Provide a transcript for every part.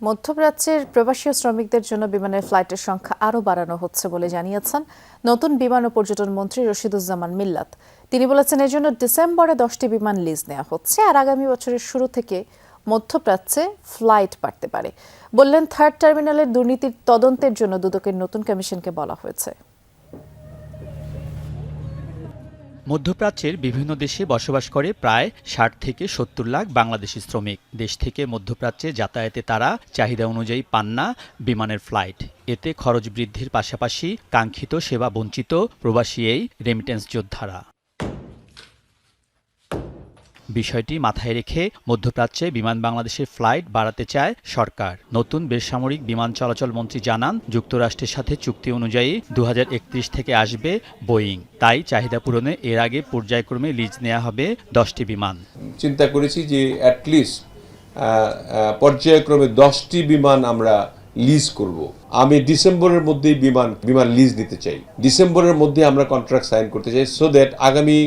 মধ্যপ্রাচ্যের প্রবাসী শ্রমিকদের জন্য বিমানের ফ্লাইটের সংখ্যা আরও বাড়ানো হচ্ছে বলে জানিয়েছেন নতুন বিমান ও পর্যটন মন্ত্রী রশিদুজ্জামান মিল্লাত। তিনি বলেছেন, এর জন্য ডিসেম্বরে 10টি বিমান লিজ নেওয়া হচ্ছে আর আগামী বছরের শুরু থেকে মধ্যপ্রাচ্যে ফ্লাইট বাড়তে পারে। বললেন, থার্ড টার্মিনালের দুর্নীতির তদন্তের জন্য দুদকের নতুন কমিশনকে বলা হয়েছে। মধ্যপ্রাচ্যের বিভিন্ন দেশে বসবাস করে প্রায় 60 থেকে 70 লাখ বাংলাদেশি শ্রমিক। দেশ থেকে মধ্যপ্রাচ্যে যাতায়াতে তারা চাহিদা অনুযায়ী পান না বিমানের ফ্লাইট। এতে খরচ বৃদ্ধির পাশাপাশি কাঙ্ক্ষিত সেবা বঞ্চিত প্রবাসী এই রেমিটেন্স যোদ্ধারা। বিষয়টি মাথায় রেখে মধ্যপ্রাচ্যে বিমান বাংলাদেশের ফ্লাইট বাড়াতে চায় সরকার। নতুন বেসামরিক বিমান চলাচল মন্ত্রী জানান, যুক্তরাষ্ট্রের সাথে চুক্তি অনুযায়ী 2031 থেকে আসবে বোয়িং। তাই চাহিদা পূরণে এর আগে পর্যায়ক্রমে লিজ নেওয়া হবে 10টি বিমান। চিন্তা করেছি যে অ্যাটলিস্ট পর্যায়ক্রমে 10টি বিমান আমরা লিজ করব। আমি ডিসেম্বরের মধ্যেই বিমান লিজ নিতে চাই। ডিসেম্বরের মধ্যে আমরা কন্ট্রাক্ট সাইন করতে চাই, সো দ্যাট আগামী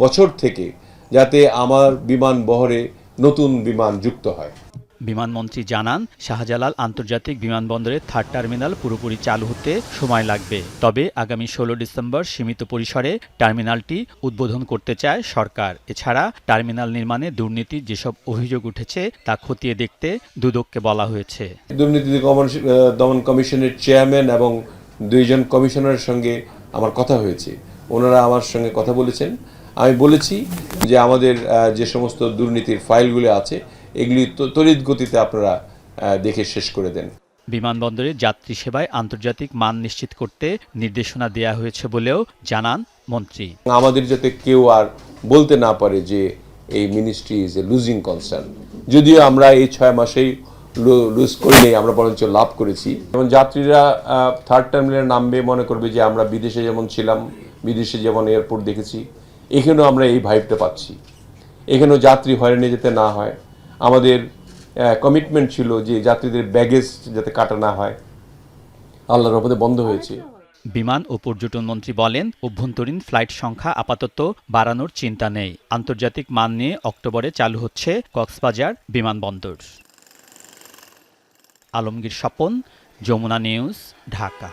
বছর থেকে যাতে আমার বিমান বহরে নতুন বিমান যুক্ত হয়। বিমানমন্ত্রী জানান, শাহজালাল আন্তর্জাতিক বিমানবন্দরের থার্ড টার্মিনাল পুরোপুরি চালু হতে সময় লাগবে। তবে আগামী 16 ডিসেম্বর সীমিত পরিসরে টার্মিনালটি উদ্বোধন করতে চায় সরকার। এছাড়া টার্মিনাল নির্মাণে দুর্নীতির যেসব অভিযোগ উঠেছে তা খতিয়ে দেখতে দুদককে বলা হয়েছে। দুর্নীতি দমন কমিশনের চেয়ারম্যান এবং 2 জন কমিশনারের সঙ্গে আমার কথা হয়েছে। ওনারা আমার সঙ্গে কথা বলেছেন। আমি বলেছি যে আমাদের যে সমস্ত দুর্নীতির ফাইলগুলো আছে এগুলি তড়িৎ গতিতে আপনারা দেখে শেষ করে দেন। বিমানবন্দরে যাত্রী সেবায় আন্তর্জাতিক মান নিশ্চিত করতে নির্দেশনা দেওয়া হয়েছে বলেও জানান মন্ত্রী। আমাদের যাতে কেউ আর বলতে না পারে যে এই ministry is a losing concern. যদিও আমরা এই 6 মাসেই লুজ করিনি, আমরা বরঞ্চ লাভ করেছি। যেমন যাত্রীরা থার্ড টার্মিনালে নামবে, মনে করবে যে আমরা বিদেশে যেমন ছিলাম, বিদেশে যেমন এয়ারপোর্ট দেখেছি, এখানেও আমরা এই ভাইবটা পাচ্ছি। এখানেও যাত্রী হয়রানি যেতে না হয়। আমাদের কমিটমেন্ট ছিল যে যাত্রীদের ব্যাগেজ যাতে কাটা না হয়। আল্লাহর রহমতে বন্ধ হয়েছে। বিমান ও পর্যটন মন্ত্রী বলেন, অভ্যন্তরীণ ফ্লাইট সংখ্যা আপাতত বাড়ানোর চিন্তা নেই। আন্তর্জাতিক মান নিয়ে অক্টোবরে চালু হচ্ছে কক্সবাজার বিমানবন্দর। আলমগীর স্বপন, যমুনা নিউজ, ঢাকা।